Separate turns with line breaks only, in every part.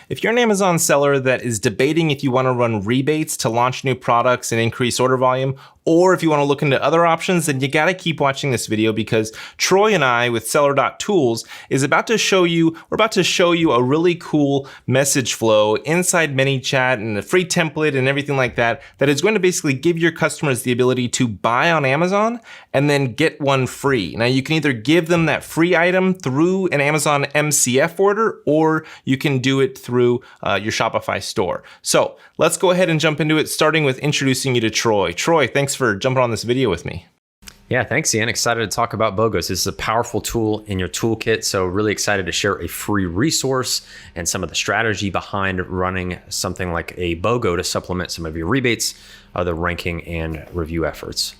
If you're an Amazon seller that is debating if you want to run rebates to launch new products and increase order volume, or if you want to look into other options, then you got to keep watching this video because Troy and I with Seller.Tools is about to show you a really cool message flow inside ManyChat and a free template and everything like that is going to basically give your customers the ability to buy on Amazon and then get one free. Now you can either give them that free item through an Amazon MCF order, or you can do it through your Shopify store. So let's go ahead and jump into it, starting with introducing you to Troy. Troy, thanks for jumping on this video with me.
Yeah, thanks, Ian. Excited to talk about BOGO. This is a powerful tool in your toolkit, so really excited to share a free resource and some of the strategy behind running something like a BOGO to supplement some of your rebates, other ranking and review efforts.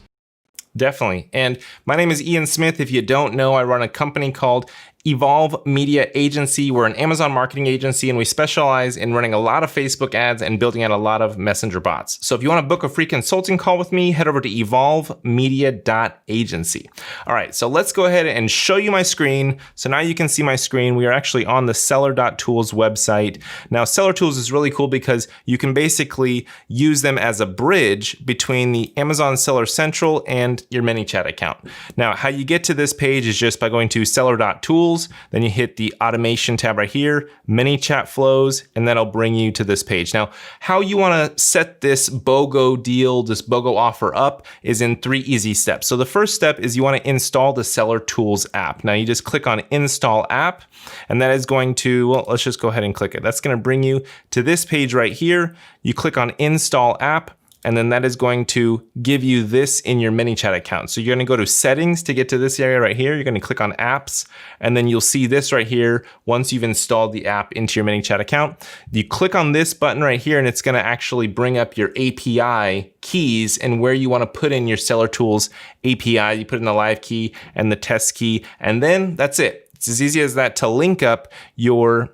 Definitely. And my name is Ian Smith. If you don't know, I run a company called Evolve Media Agency. We're an Amazon marketing agency, and we specialize in running a lot of Facebook ads and building out a lot of messenger bots. So if you want to book a free consulting call with me, head over to evolvemedia.agency. All right, so let's go ahead and show you my screen. So now you can see my screen. We are actually on the Seller.Tools website. Now, Seller.Tools is really cool because you can basically use them as a bridge between the Amazon Seller Central and your ManyChat account. Now, how you get to this page is just by going to Seller.Tools. Then you hit the automation tab right here, ManyChat flows, and that'll bring you to this page. Now, how you want to set this BOGO deal, this BOGO offer up is in 3 easy steps. So the first step is you want to install the Seller.Tools app. Now you just click on install app, and that is going to, well, let's just go ahead and click it. That's going to bring you to this page right here. You click on install app, and then that is going to give you this in your ManyChat account. So you're gonna go to settings to get to this area right here. You're gonna click on apps, and then you'll see this right here once you've installed the app into your ManyChat account. You click on this button right here, and it's gonna actually bring up your API keys and where you wanna put in your Seller.Tools API. You put in the live key and the test key, and then that's it. It's as easy as that to link up your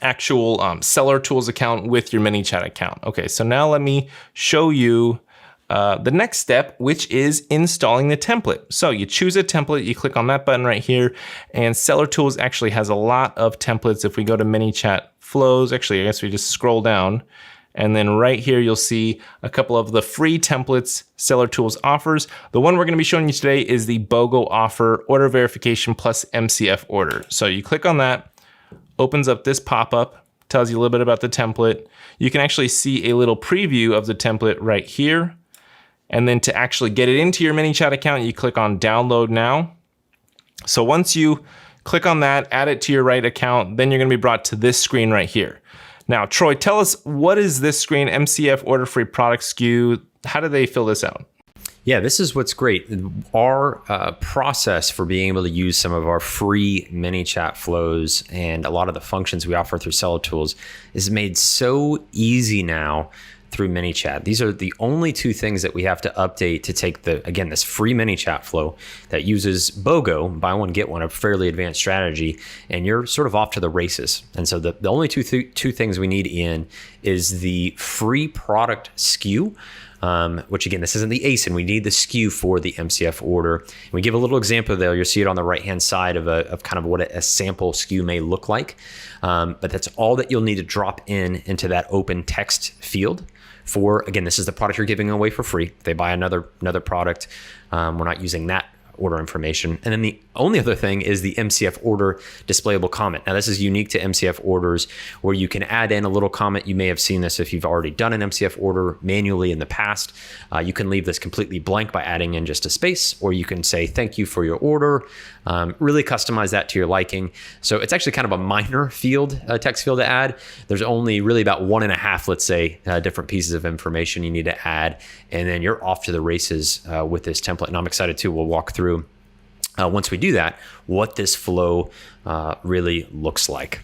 actual Seller.Tools account with your ManyChat account. Okay, so now let me show you the next step, which is installing the template. So you choose a template, you click on that button right here, and Seller.Tools actually has a lot of templates. If we go to ManyChat flows, actually, I guess we just scroll down, and then right here, you'll see a couple of the free templates Seller.Tools offers. The one we're gonna be showing you today is the BOGO offer, order verification plus MCF order. So you click on that, opens up this pop-up, tells you a little bit about the template. You can actually see a little preview of the template right here. And then to actually get it into your ManyChat account, you click on download now. So once you click on that, add it to your right account, then you're gonna be brought to this screen right here. Now, Troy, tell us, what is this screen, MCF order free product SKU? How do they fill this out?
Yeah, this is what's great. Our process for being able to use some of our free ManyChat flows and a lot of the functions we offer through Seller.Tools is made so easy now through ManyChat. These are the only 2 things that we have to update to take this free ManyChat flow that uses BOGO, buy one, get one, a fairly advanced strategy, and you're sort of off to the races. And so the only two things we need in is the free product SKU, which again, this isn't the ASIN. We need the SKU for the MCF order. And we give a little example there. You'll see it on the right-hand side of kind of what a sample SKU may look like. But that's all that you'll need to drop into that open text field for, again, this is the product you're giving away for free. If they buy another product, we're not using that order information. And then the only other thing is the MCF order displayable comment. Now this is unique to MCF orders where you can add in a little comment. You may have seen this if you've already done an MCF order manually in the past. You can leave this completely blank by adding in just a space, or you can say, thank you for your order. Really customize that to your liking. So it's actually kind of a minor field, text field to add. There's only really about 1.5, let's say, different pieces of information you need to add. And then you're off to the races with this template. And I'm excited too. We'll walk through once we do that, what this flow really looks like.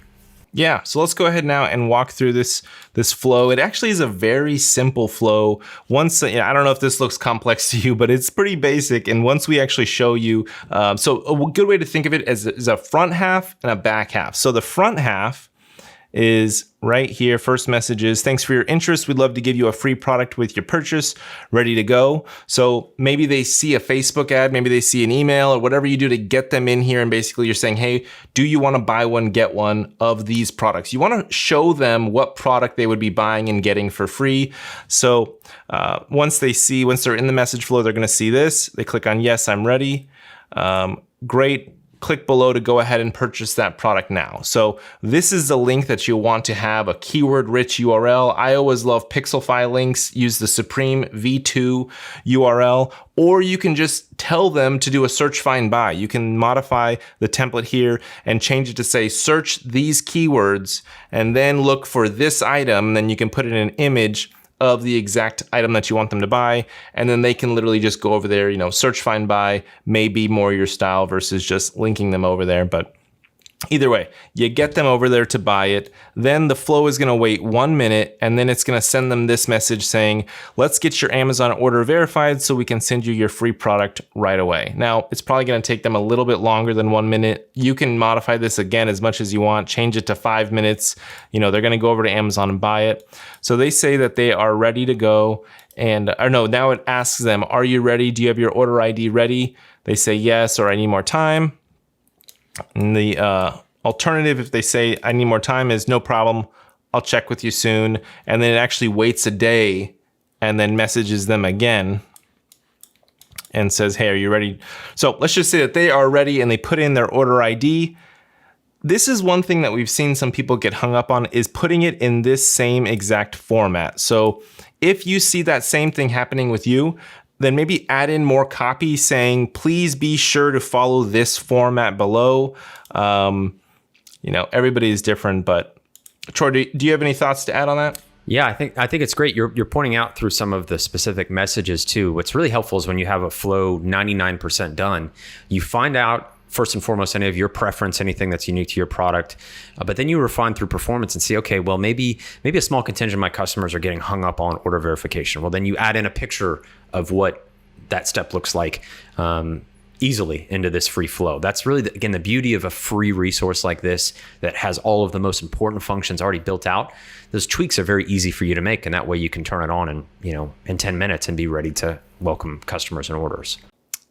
Yeah, so let's go ahead now and walk through this flow. It actually is a very simple flow. Once, I don't know if this looks complex to you, but it's pretty basic. And once we actually show you, so a good way to think of it is a front half and a back half. So the front half is right here. First message is, thanks for your interest. We'd love to give you a free product with your purchase, ready to go. So maybe they see a Facebook ad, maybe they see an email, or whatever you do to get them in here. And basically you're saying, hey, do you want to buy one, get one of these products? You want to show them what product they would be buying and getting for free. So once they're in the message flow, they're going to see this. They click on yes, I'm ready. Great. Click below to go ahead and purchase that product now. So this is the link that you want to have, a keyword-rich URL. I always love Pixelfy links. Use the Supreme V2 URL, or you can just tell them to do a search, find, buy. You can modify the template here and change it to say, search these keywords and then look for this item. Then you can put in an image of the exact item that you want them to buy. And then they can literally just go over there, search, find, buy may be more your style versus just linking them over there. But either way, you get them over there to buy it. Then the flow is going to wait 1 minute, and then it's going to send them this message saying, let's get your Amazon order verified so we can send you your free product right away. Now, it's probably going to take them a little bit longer than 1 minute. You can modify this again as much as you want, change it to 5 minutes. They're going to go over to Amazon and buy it. So they say that they are ready to go. Now it asks them, are you ready? Do you have your order ID ready? They say yes, or I need more time. And the alternative, if they say I need more time, is no problem, I'll check with you soon. And then it actually waits a day and then messages them again and says, hey, are you ready? So let's just say that they are ready and they put in their order ID. This is one thing that we've seen some people get hung up on, is putting it in this same exact format. So if you see that same thing happening with you, then maybe add in more copy saying, please be sure to follow this format below. Everybody is different, but Troy, do you have any thoughts to add on that?
Yeah, I think it's great. You're pointing out through some of the specific messages too. What's really helpful is when you have a flow 99% done, you find out first and foremost any of your preference, anything that's unique to your product, but then you refine through performance and see, okay, well maybe a small contingent of my customers are getting hung up on order verification. Well, then you add in a picture of what that step looks like easily into this free flow. That's really, again, the beauty of a free resource like this that has all of the most important functions already built out. Those tweaks are very easy for you to make, and that way you can turn it on in 10 minutes and be ready to welcome customers and orders.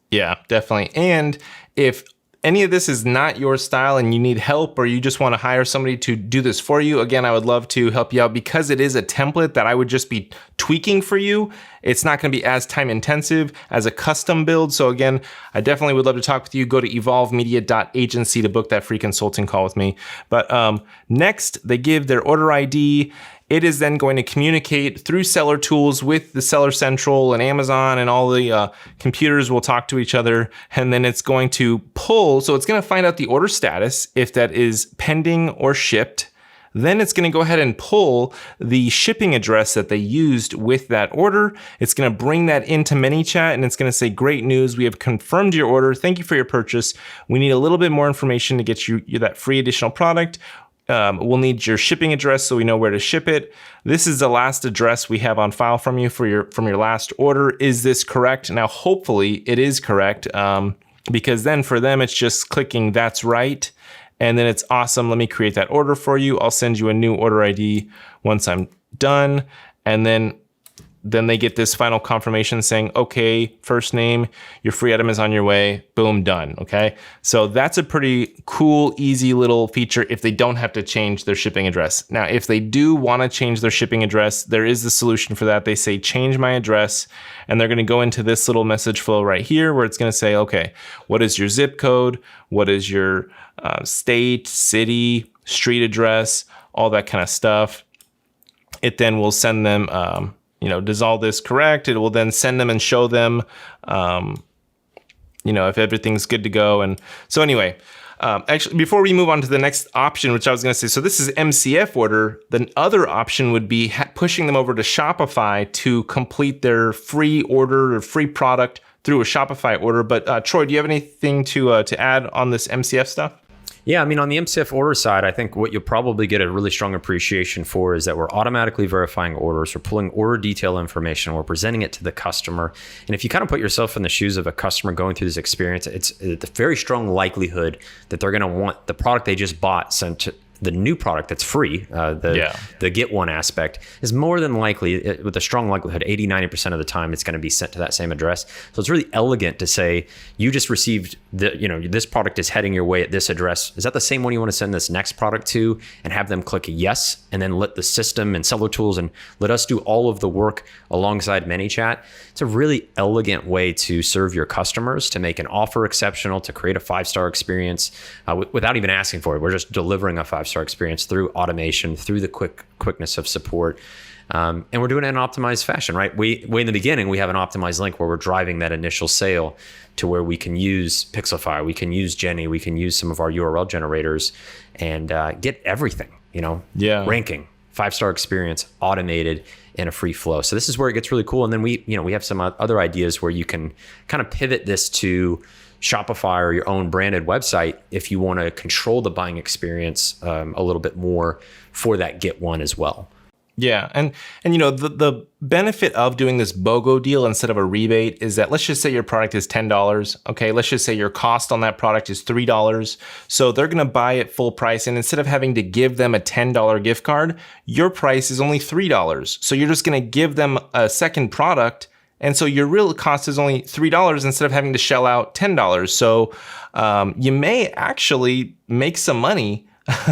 Yeah, definitely. And if any of this is not your style and you need help, or you just want to hire somebody to do this for you, again, I would love to help you out, because it is a template that I would just be tweaking for you. It's not going to be as time intensive as a custom build. So again, I definitely would love to talk with you. Go to evolvemedia.agency to book that free consulting call with me. But next, they give their order ID. It is then going to communicate through Seller Tools with the Seller Central and Amazon, and all the computers will talk to each other. And then it's going to pull. So it's going to find out the order status, if that is pending or shipped. Then it's going to go ahead and pull the shipping address that they used with that order. It's going to bring that into ManyChat, and it's going to say, great news, we have confirmed your order. Thank you for your purchase. We need a little bit more information to get you that free additional product. We'll need your shipping address so we know where to ship it. This is the last address we have on file from you from your last order. Is this correct? Now, hopefully it is correct, because then for them, it's just clicking that's right. And then it's awesome. Let me create that order for you. I'll send you a new order ID once I'm done. And then they get this final confirmation saying, okay, first name, your free item is on your way. Boom, done. Okay. So that's a pretty cool, easy little feature if they don't have to change their shipping address. Now, if they do want to change their shipping address, there is the solution for that. They say, change my address. And they're going to go into this little message flow right here where it's going to say, okay, what is your zip code? What is your state, city, street address, all that kind of stuff. It then will send them, does all this correct? It will then send them and show them, if everything's good to go. And so anyway, actually, before we move on to the next option, which I was going to say, so this is MCF order. The other option would be pushing them over to Shopify to complete their free order or free product through a Shopify order. But Troy, do you have anything to add on this MCF stuff? Yeah, on the MCF order side, I think what you'll probably get a really strong appreciation for is that we're automatically verifying orders. We're pulling order detail information. We're presenting it to the customer. And if you kind of put yourself in the shoes of a customer going through this experience, it's a very strong likelihood that they're going to want the product they just bought sent the new product that's free, the get one aspect, is more than likely, with a strong likelihood, 80-90% of the time, it's going to be sent to that same address. So it's really elegant to say, you just received this product is heading your way at this address. Is that the same one you want to send this next product to? And have them click yes, and then let the system and Seller Tools and let us do all of the work alongside ManyChat. It's a really elegant way to serve your customers, to make an offer exceptional, to create a 5-star experience without even asking for it. We're just delivering a 5-star experience through automation, through the quickness of support. And we're doing it in an optimized fashion, right? We in the beginning, we have an optimized link where we're driving that initial sale to where we can use Pixelfy, we can use Jenny, we can use some of our URL generators and get everything, ranking, 5-star experience, automated in a free flow. So this is where it gets really cool. And then we have some other ideas where you can kind of pivot this to Shopify or your own branded website if you want to control the buying experience a little bit more for that get one as well.
Yeah, and the benefit of doing this BOGO deal instead of a rebate is that, let's just say your product is $10. Okay, let's just say your cost on that product is $3. So they're going to buy it full price, and instead of having to give them a $10 gift card, your price is only $3. So you're just going to give them a second product, and so your real cost is only $3 instead of having to shell out $10. So you may actually make some money.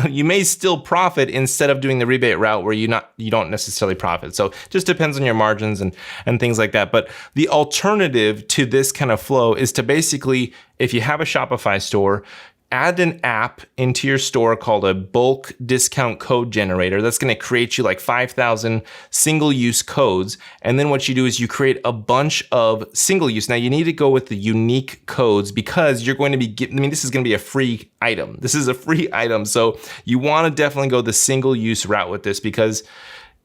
You may still profit instead of doing the rebate route where you don't necessarily profit. So it just depends on your margins and things like that. But the alternative to this kind of flow is to basically, if you have a Shopify store, add an app into your store called a bulk discount code generator. That's going to create you like 5,000 single-use codes. And then what you do is you create a bunch of single-use. Now, you need to go with the unique codes because you're going to be this is going to be a free item. This is a free item. So you want to definitely go the single-use route with this because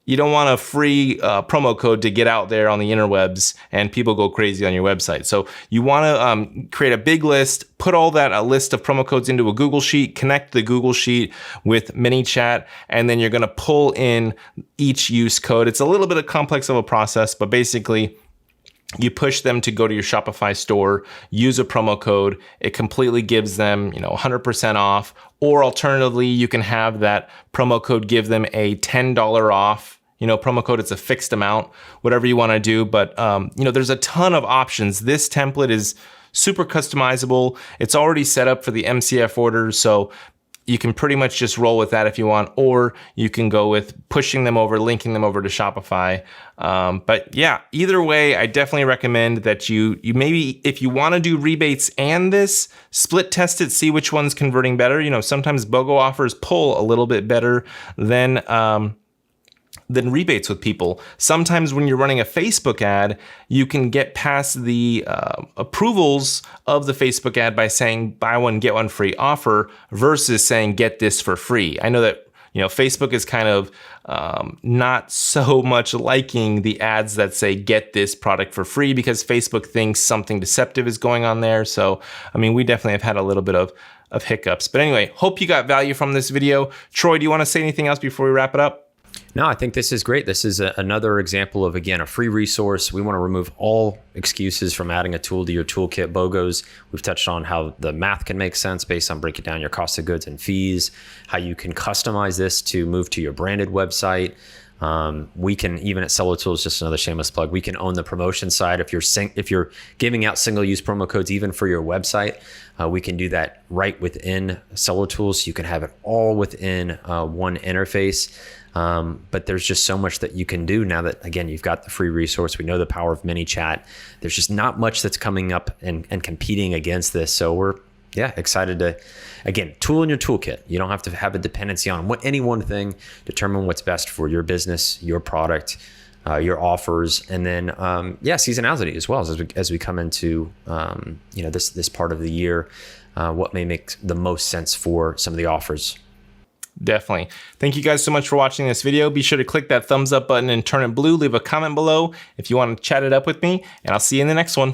you don't want a free promo code to get out there on the interwebs and people go crazy on your website. So you want to create a big list, put all that a list of promo codes into a Google Sheet, connect the Google Sheet with ManyChat, and then you're going to pull in each use code. It's a little bit complex of a process, but basically you push them to go to your Shopify store, use a promo code. It completely gives them, 100% off. Or alternatively, you can have that promo code give them a $10 off. Promo code, it's a fixed amount, whatever you want to do. But, there's a ton of options. This template is super customizable. It's already set up for the MCF orders. So you can pretty much just roll with that if you want, or you can go with pushing them over, linking them over to Shopify. But yeah, either way, I definitely recommend that you maybe, if you want to do rebates and this, split test it, see which one's converting better. Sometimes BOGO offers pull a little bit better than rebates with people. Sometimes when you're running a Facebook ad, you can get past the approvals of the Facebook ad by saying buy one, get one free offer versus saying get this for free. I know that Facebook is kind of not so much liking the ads that say get this product for free because Facebook thinks something deceptive is going on there. So, we definitely have had a little bit of hiccups. But anyway, hope you got value from this video. Troy, do you want to say anything else before we wrap it up?
No, I think this is great. This is another example of, again, a free resource. We want to remove all excuses from adding a tool to your toolkit. BOGOs, we've touched on how the math can make sense based on breaking down your cost of goods and fees, how you can customize this to move to your branded website. We can, even at Seller Tools, just another shameless plug, we can own the promotion side. If you're giving out single-use promo codes even for your website, we can do that right within Seller Tools. You can have it all within one interface. But there's just so much that you can do now that, again, you've got the free resource. We know the power of ManyChat. There's just not much that's coming up and competing against this. So we're excited to, again, tool in your toolkit. You don't have to have a dependency on any one thing. Determine what's best for your business, your product, your offers, and then seasonality as well as we come into this part of the year. What may make the most sense for some of the offers.
Definitely. Thank you guys so much for watching this video. Be sure to click that thumbs up button and turn it blue. Leave a comment below if you want to chat it up with me, and I'll see you in the next one.